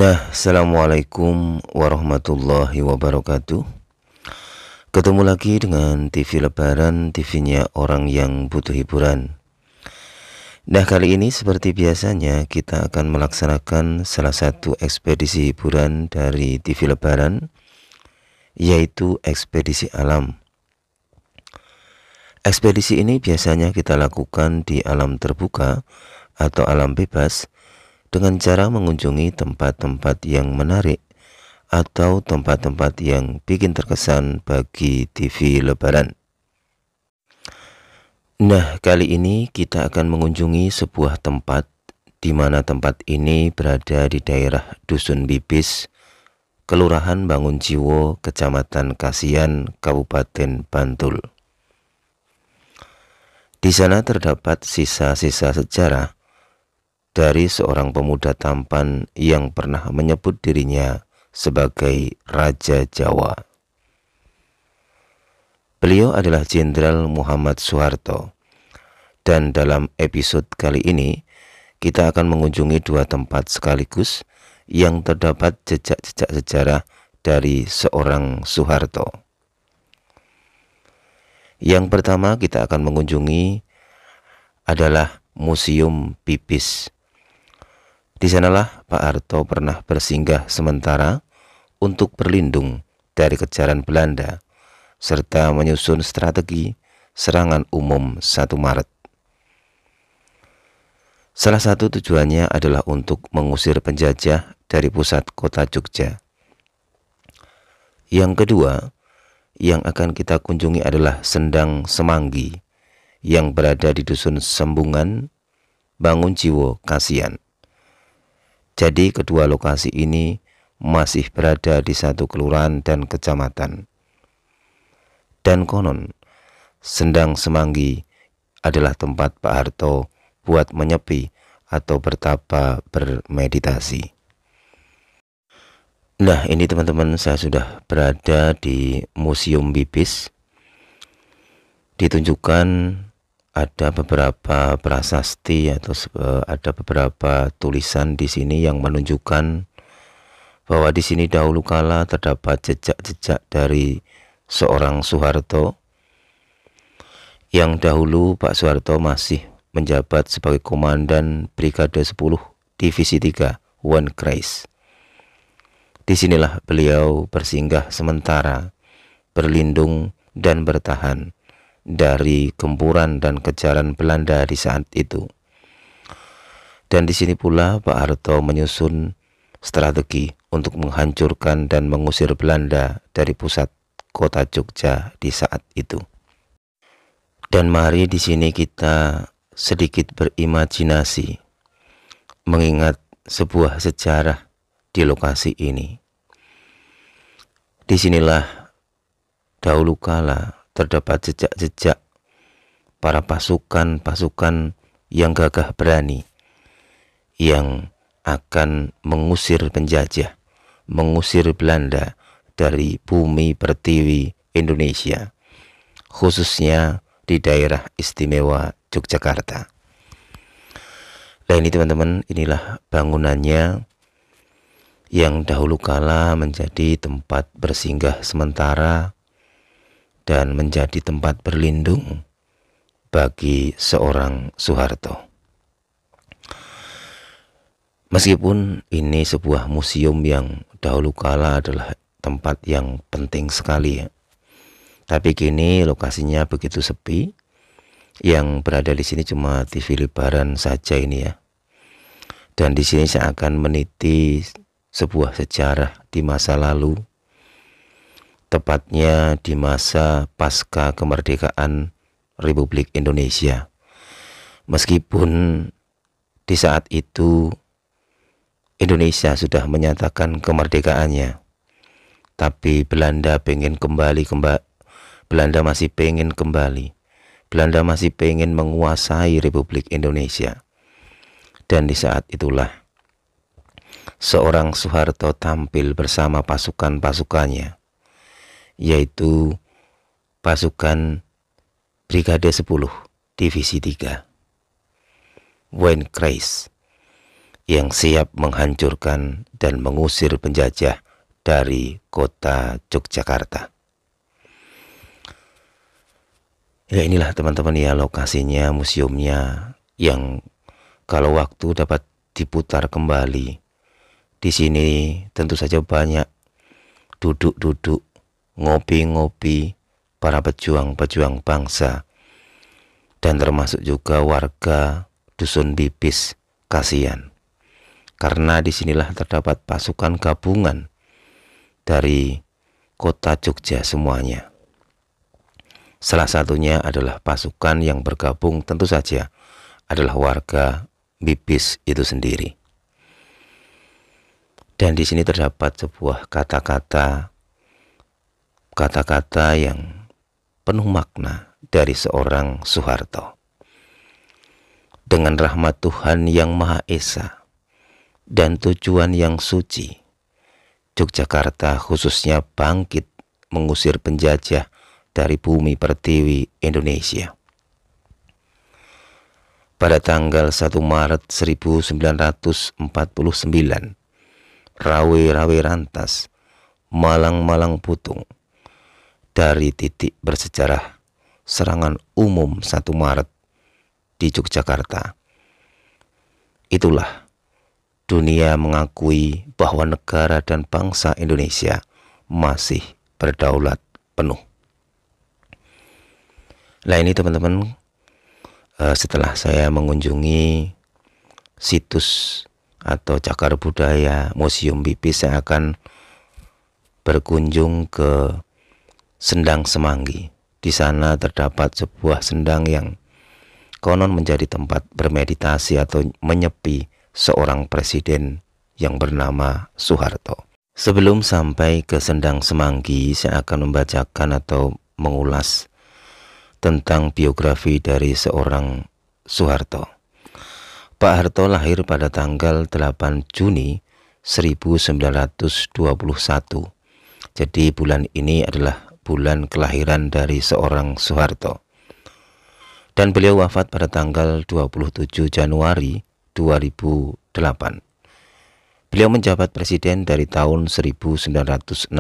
Assalamualaikum warahmatullahi wabarakatuh. Ketemu lagi dengan TV Lebaran, TV-nya orang yang butuh hiburan. Kali ini seperti biasanya kita akan melaksanakan salah satu ekspedisi hiburan dari TV Lebaran, yaitu ekspedisi alam. Ekspedisi ini biasanya kita lakukan di alam terbuka atau alam bebas dengan cara mengunjungi tempat-tempat yang menarik atau tempat-tempat yang bikin terkesan bagi TV Lebaran. Kali ini kita akan mengunjungi sebuah tempat di mana tempat ini berada di daerah Dusun Bibis, Kelurahan Bangunjiwo, Kecamatan Kasihan, Kabupaten Bantul. Di sana terdapat sisa-sisa sejarah dari seorang pemuda tampan yang pernah menyebut dirinya sebagai Raja Jawa. Beliau adalah Jenderal Muhammad Soeharto, dan dalam episode kali ini kita akan mengunjungi dua tempat sekaligus yang terdapat jejak-jejak sejarah dari seorang Soeharto. Yang pertama kita akan mengunjungi adalah Museum Bibis. Di sanalah Pak Harto pernah bersinggah sementara untuk berlindung dari kejaran Belanda serta menyusun strategi serangan umum 1 Maret. Salah satu tujuannya adalah untuk mengusir penjajah dari pusat kota Jogja. Yang kedua yang akan kita kunjungi adalah Sendang Semanggi yang berada di Dusun Sembungan, Bangunjiwo, Kasihan. Jadi kedua lokasi ini masih berada di satu kelurahan dan kecamatan. Dan konon, Sendang Semanggi adalah tempat Pak Harto buat menyepi atau bertapa bermeditasi. Ini teman-teman, saya sudah berada di Museum Bibis. Ditunjukkan ada beberapa prasasti atau ada beberapa tulisan di sini yang menunjukkan bahwa di sini dahulu kala terdapat jejak-jejak dari seorang Soeharto yang dahulu Pak Soeharto masih menjabat sebagai Komandan Brigade 10 Divisi 3 One Kreis. Disinilah beliau bersinggah sementara, berlindung dan bertahan dari gempuran dan kejaran Belanda di saat itu. Dan di sini pula Pak Harto menyusun strategi untuk menghancurkan dan mengusir Belanda dari pusat kota Jogja di saat itu. Dan mari di sini kita sedikit berimajinasi mengingat sebuah sejarah di lokasi ini. Disinilah dahulu kala terdapat jejak-jejak para pasukan-pasukan yang gagah berani yang akan mengusir penjajah, mengusir Belanda dari bumi pertiwi Indonesia, khususnya di daerah istimewa Yogyakarta. Ini teman-teman, inilah bangunannya yang dahulu kala menjadi tempat bersinggah sementara dan menjadi tempat berlindung bagi seorang Soeharto. Meskipun ini sebuah museum yang dahulu kala adalah tempat yang penting sekali ya, tapi kini lokasinya begitu sepi. Yang berada di sini cuma TV Lebaran saja ini ya. Dan di sini saya akan meniti sebuah sejarah di masa lalu, tepatnya di masa pasca kemerdekaan Republik Indonesia. Meskipun di saat itu Indonesia sudah menyatakan kemerdekaannya, tapi Belanda masih pengen kembali. Belanda masih pengen menguasai Republik Indonesia. Dan di saat itulah seorang Soeharto tampil bersama pasukan-pasukannya, yaitu pasukan Brigade 10 Divisi 3 One Kreis. yang siap menghancurkan dan mengusir penjajah dari kota Yogyakarta. Ya inilah teman-teman ya lokasinya, museumnya, yang kalau waktu dapat diputar kembali. Di sini tentu saja banyak duduk-duduk, ngopi-ngopi para pejuang-pejuang bangsa, dan termasuk juga warga Dusun Bibis Kasihan. Karena disinilah terdapat pasukan gabungan dari kota Jogja semuanya. Salah satunya adalah pasukan yang bergabung tentu saja adalah warga Bibis itu sendiri. Dan di sini terdapat sebuah kata-kata yang penuh makna dari seorang Soeharto. Dengan rahmat Tuhan yang Maha Esa dan tujuan yang suci, Yogyakarta khususnya bangkit mengusir penjajah dari bumi pertiwi Indonesia. Pada tanggal 1 Maret 1949, rawe-rawe rantas, malang-malang putung, dari titik bersejarah serangan umum 1 Maret di Yogyakarta. Itulah dunia mengakui bahwa negara dan bangsa Indonesia masih berdaulat penuh. Nah ini teman-teman, setelah saya mengunjungi situs atau cagar budaya Museum Bibis, saya akan berkunjung ke Sendang Semanggi. Di sana terdapat sebuah sendang yang konon menjadi tempat bermeditasi atau menyepi seorang presiden yang bernama Soeharto. Sebelum sampai ke Sendang Semanggi, saya akan membacakan atau mengulas tentang biografi dari seorang Soeharto. Pak Harto lahir pada tanggal 8 Juni 1921. Jadi bulan ini adalah bulan kelahiran dari seorang Soeharto. Dan beliau wafat pada tanggal 27 Januari 2008. Beliau menjabat presiden dari tahun 1967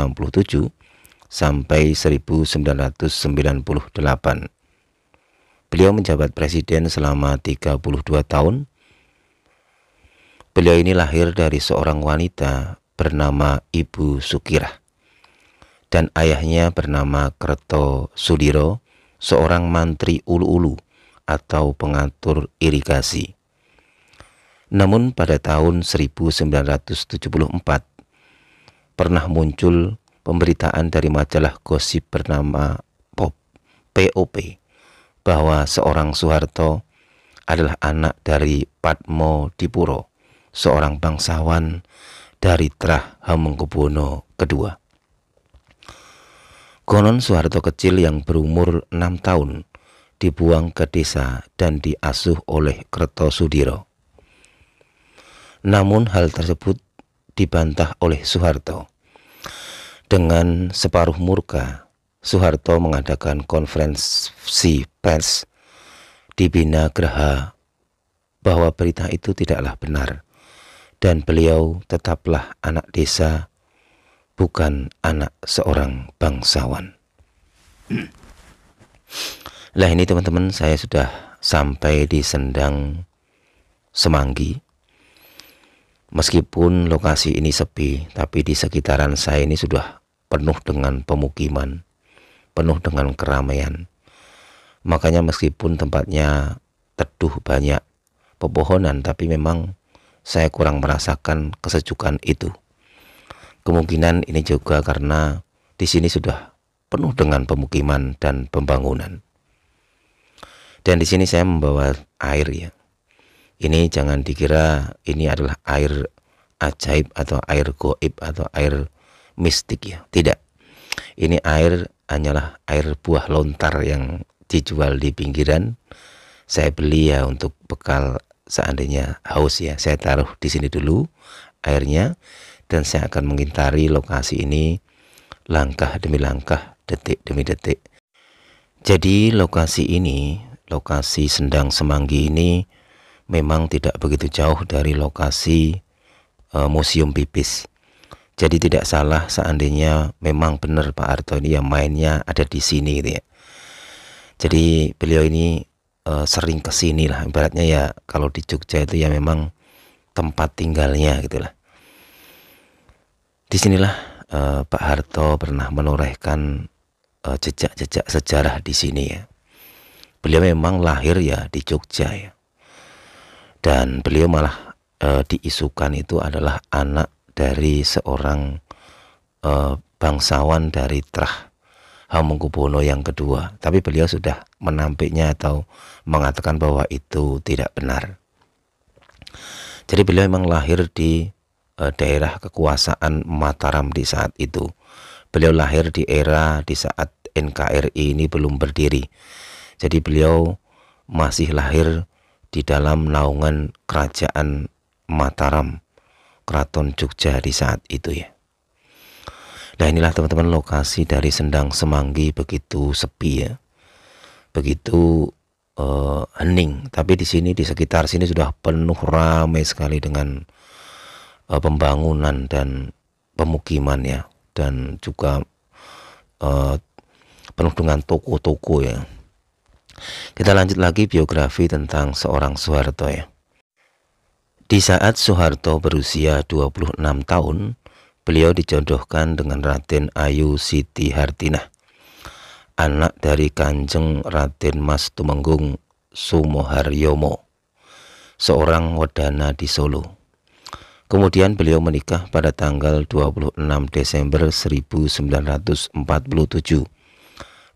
sampai 1998. Beliau menjabat presiden selama 32 tahun. Beliau ini lahir dari seorang wanita bernama Ibu Sukirah, dan ayahnya bernama Kertosudiro, seorang mantri ulu-ulu atau pengatur irigasi. Namun pada tahun 1974 pernah muncul pemberitaan dari majalah gosip bernama POP bahwa seorang Soeharto adalah anak dari Padmo Dipuro, seorang bangsawan dari Trah Hamengkubuwono II. Konon Soeharto kecil yang berumur 6 tahun dibuang ke desa dan diasuh oleh Kertosudiro. Namun hal tersebut dibantah oleh Soeharto. Dengan separuh murka, Soeharto mengadakan konferensi pers di Bina Geraha bahwa berita itu tidaklah benar dan beliau tetaplah anak desa, bukan anak seorang bangsawan. Lah ini teman-teman, saya sudah sampai di Sendang Semanggi. Meskipun lokasi ini sepi, tapi di sekitaran saya ini sudah penuh dengan pemukiman, penuh dengan keramaian. Makanya meskipun tempatnya teduh banyak pepohonan, tapi memang saya kurang merasakan kesejukan itu. Kemungkinan ini juga karena di sini sudah penuh dengan pemukiman dan pembangunan. Dan di sini saya membawa air ya. Ini jangan dikira ini adalah air ajaib atau air goib atau air mistik ya. Tidak. Ini air hanyalah air buah lontar yang dijual di pinggiran. Saya beli ya untuk bekal seandainya haus ya. Saya taruh di sini dulu airnya dan saya akan mengintari lokasi ini langkah demi langkah, detik demi detik. Jadi lokasi ini, lokasi Sendang Semanggi ini memang tidak begitu jauh dari lokasi Museum Pipis. Jadi tidak salah seandainya memang benar Pak Harto ini yang mainnya ada di sini gitu ya. Jadi beliau ini sering kesini lah, ibaratnya ya kalau di Jogja itu ya memang tempat tinggalnya gitulah. Disinilah Pak Harto pernah menorehkan jejak-jejak sejarah di sini ya. Beliau memang lahir ya di Jogja ya, dan beliau malah diisukan itu adalah anak dari seorang bangsawan dari Trah Hamengkubuwono yang kedua. Tapi beliau sudah menampiknya atau mengatakan bahwa itu tidak benar. Jadi beliau memang lahir di daerah kekuasaan Mataram di saat itu. Beliau lahir di era di saat NKRI ini belum berdiri. Jadi beliau masih lahir di dalam naungan kerajaan Mataram, Keraton Jogja di saat itu ya. Nah inilah teman-teman lokasi dari Sendang Semanggi, begitu sepi ya, begitu hening. Tapi di sini, di sekitar sini sudah penuh, ramai sekali dengan pembangunan dan pemukiman ya, dan juga penuh dengan toko-toko ya. Kita lanjut lagi biografi tentang seorang Soeharto ya. Di saat Soeharto berusia 26 tahun, beliau dijodohkan dengan Raden Ayu Siti Hartinah, anak dari Kanjeng Raden Mas Tumenggung Sumoharyomo, seorang wedana di Solo. Kemudian beliau menikah pada tanggal 26 Desember 1947.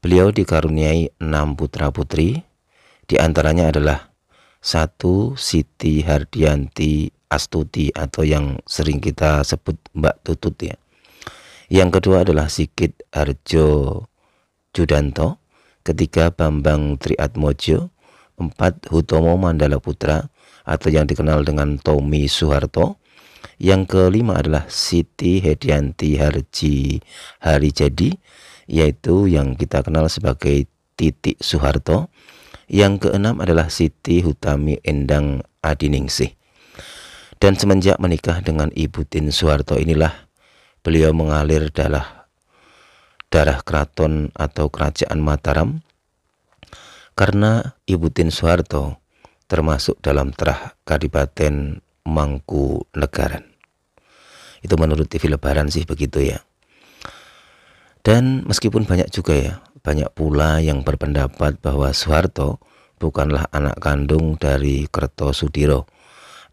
Beliau dikaruniai 6 putra-putri, diantaranya adalah 1 Siti Hardianti Astuti atau yang sering kita sebut Mbak Tutut ya. Yang kedua adalah Sigit Harjo Judanto, ketiga Bambang Triatmojo, 4 Hutomo Mandala Putra atau yang dikenal dengan Tommy Soeharto. Yang kelima adalah Siti Hedianti Harijadi, yaitu yang kita kenal sebagai Titik Soeharto. Yang keenam adalah Siti Hutami Endang Adiningsih. Dan semenjak menikah dengan Ibu Tin Soeharto inilah beliau mengalir darah keraton atau kerajaan Mataram, karena Ibu Tin Soeharto termasuk dalam Trah Kadipaten Mangkunegaran. Itu menurut TV Lebaran sih begitu ya. Dan meskipun banyak juga ya, banyak pula yang berpendapat bahwa Soeharto bukanlah anak kandung dari Kertosudiro.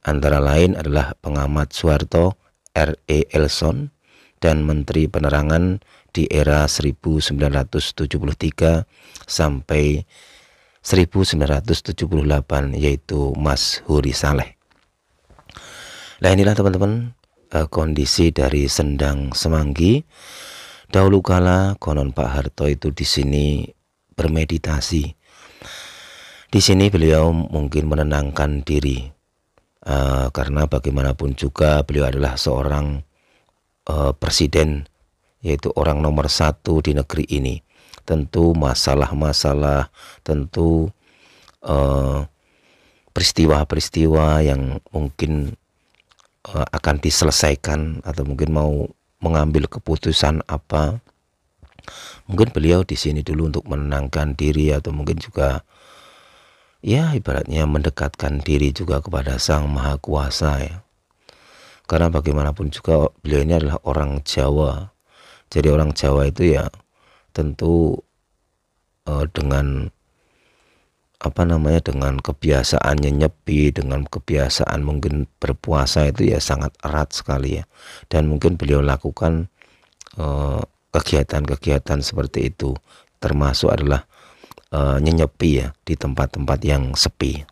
Antara lain adalah pengamat Soeharto R.E. Elson dan Menteri Penerangan di era 1973 sampai 1978, yaitu Mas Huri Saleh. Nah inilah teman-teman kondisi dari Sendang Semanggi. Dahulu kala konon Pak Harto itu di sini bermeditasi. Di sini beliau mungkin menenangkan diri. Karena bagaimanapun juga beliau adalah seorang presiden, yaitu orang nomor 1 di negeri ini. Tentu masalah-masalah, tentu peristiwa-peristiwa yang mungkin akan diselesaikan atau mungkin mau mengambil keputusan apa, mungkin beliau di sini dulu untuk menenangkan diri, atau mungkin juga ya ibaratnya mendekatkan diri juga kepada Sang Maha Kuasa ya. Karena bagaimanapun juga beliau ini adalah orang Jawa. Jadi orang Jawa itu ya tentu dengan dengan kebiasaannya nyepi, dengan kebiasaan mungkin berpuasa itu ya sangat erat sekali ya. Dan mungkin beliau lakukan kegiatan-kegiatan seperti itu, termasuk adalah nyenyepi ya di tempat-tempat yang sepi.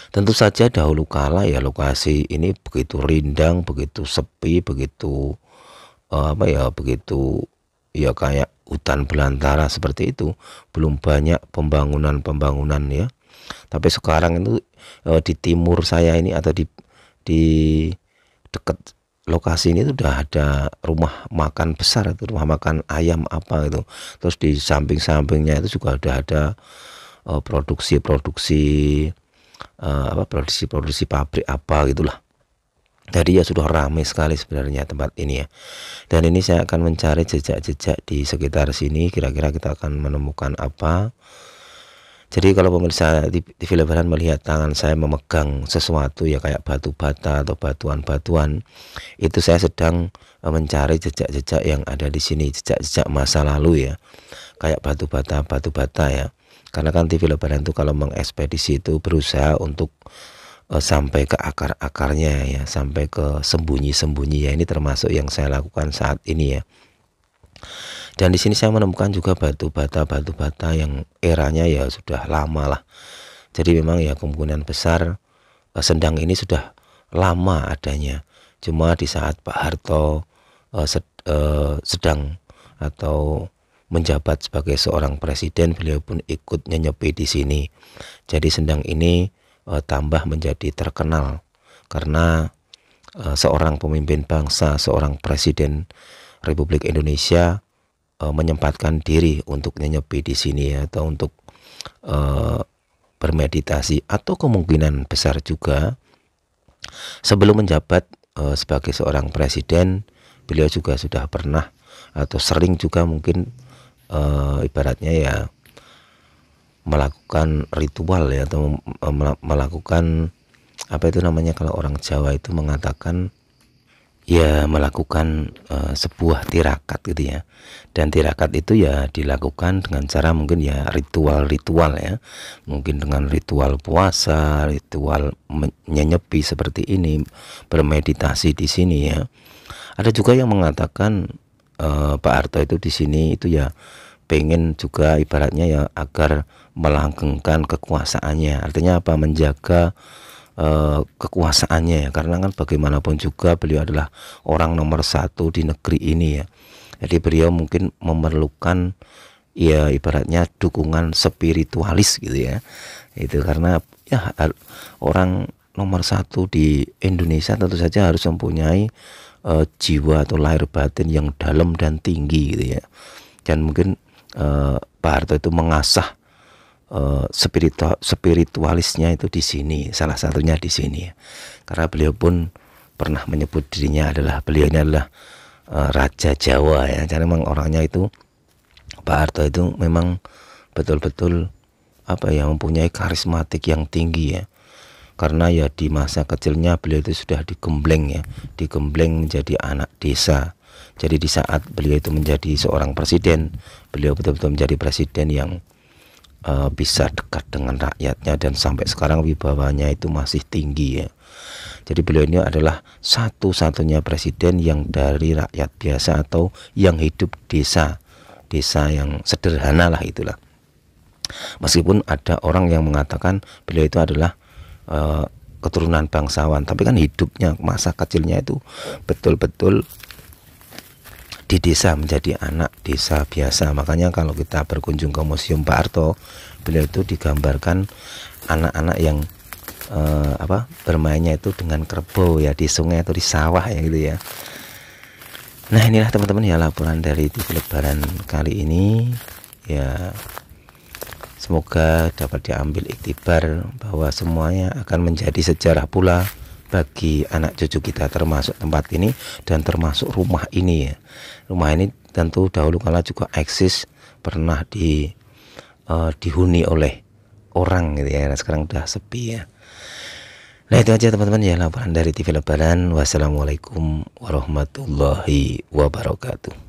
Tentu saja dahulu kala ya lokasi ini begitu rindang, begitu sepi, begitu begitu ya kayak hutan belantara seperti itu. Belum banyak pembangunan ya. Tapi sekarang itu di timur saya ini atau di dekat lokasi ini sudah ada rumah makan besar, itu rumah makan ayam apa itu. Terus di samping-sampingnya itu juga sudah ada produksi-produksi produksi pabrik apa gitulah. Jadi ya sudah ramai sekali sebenarnya tempat ini ya. Dan ini saya akan mencari jejak-jejak di sekitar sini, kira-kira kita akan menemukan apa. Jadi kalau pemirsa di Lebaran melihat tangan saya memegang sesuatu ya kayak batu bata atau batuan-batuan, itu saya sedang mencari jejak-jejak yang ada di sini, jejak-jejak masa lalu ya. Kayak batu bata ya. Karena kan TV Lebaran itu kalau mengekspedisi itu berusaha untuk sampai ke akar-akarnya ya, sampai ke sembunyi-sembunyi ya. Ini termasuk yang saya lakukan saat ini ya. Dan di sini saya menemukan juga batu bata yang eranya ya sudah lama lah. Jadi memang ya kemungkinan besar Sendang ini sudah lama adanya. Cuma di saat Pak Harto sedang atau menjabat sebagai seorang presiden, beliau pun ikut nyenyepi di sini. Jadi Sendang ini tambah menjadi terkenal karena seorang pemimpin bangsa, seorang presiden Republik Indonesia menyempatkan diri untuk nyenyepi di sini ya, atau untuk bermeditasi, atau kemungkinan besar juga sebelum menjabat sebagai seorang presiden beliau juga sudah pernah atau sering juga mungkin ibaratnya ya melakukan ritual ya, atau melakukan apa itu namanya kalau orang Jawa itu mengatakan ya melakukan sebuah tirakat gitu ya. Dan tirakat itu ya dilakukan dengan cara mungkin ya ritual-ritual ya, mungkin dengan ritual puasa, ritual menyepi seperti ini, bermeditasi di sini ya. Ada juga yang mengatakan Pak Harto itu di sini itu ya pengen juga ibaratnya ya agar melanggengkan kekuasaannya. Artinya apa? Menjaga kekuasaannya ya, karena kan bagaimanapun juga beliau adalah orang nomor satu di negeri ini ya. Jadi beliau mungkin memerlukan ya ibaratnya dukungan spiritualis gitu ya. Itu karena ya orang nomor satu di Indonesia tentu saja harus mempunyai jiwa atau lahir batin yang dalam dan tinggi gitu ya. Dan mungkin Pak Harto itu mengasah spiritualisnya itu di sini, salah satunya di sini ya. Karena beliau pun pernah menyebut dirinya adalah beliaunya adalah Raja Jawa ya. Jadi memang orangnya itu Pak Harto itu memang betul-betul apa ya, mempunyai karismatik yang tinggi ya. Karena ya di masa kecilnya beliau itu sudah digembleng ya, digembleng menjadi anak desa. Jadi di saat beliau itu menjadi seorang presiden, beliau betul-betul menjadi presiden yang bisa dekat dengan rakyatnya, dan sampai sekarang wibawanya itu masih tinggi ya. Jadi beliau ini adalah satu-satunya presiden yang dari rakyat biasa atau yang hidup desa yang sederhana lah itulah. Meskipun ada orang yang mengatakan beliau itu adalah keturunan bangsawan, tapi kan hidupnya masa kecilnya itu betul-betul di desa, menjadi anak desa biasa. Makanya kalau kita berkunjung ke Museum Pak Harto, beliau itu digambarkan anak-anak yang bermainnya itu dengan kerbau ya di sungai atau di sawah ya gitu ya. Nah inilah teman-teman ya laporan dari TV Lebaran kali ini ya. Semoga dapat diambil iktibar bahwa semuanya akan menjadi sejarah pula bagi anak cucu kita, termasuk tempat ini dan termasuk rumah ini ya. Rumah ini tentu dahulu kala juga eksis, pernah dihuni oleh orang gitu ya. Nah, sekarang udah sepi ya. Nah itu aja teman-teman ya laporan dari TV Lebaran. Wassalamualaikum warahmatullahi wabarakatuh.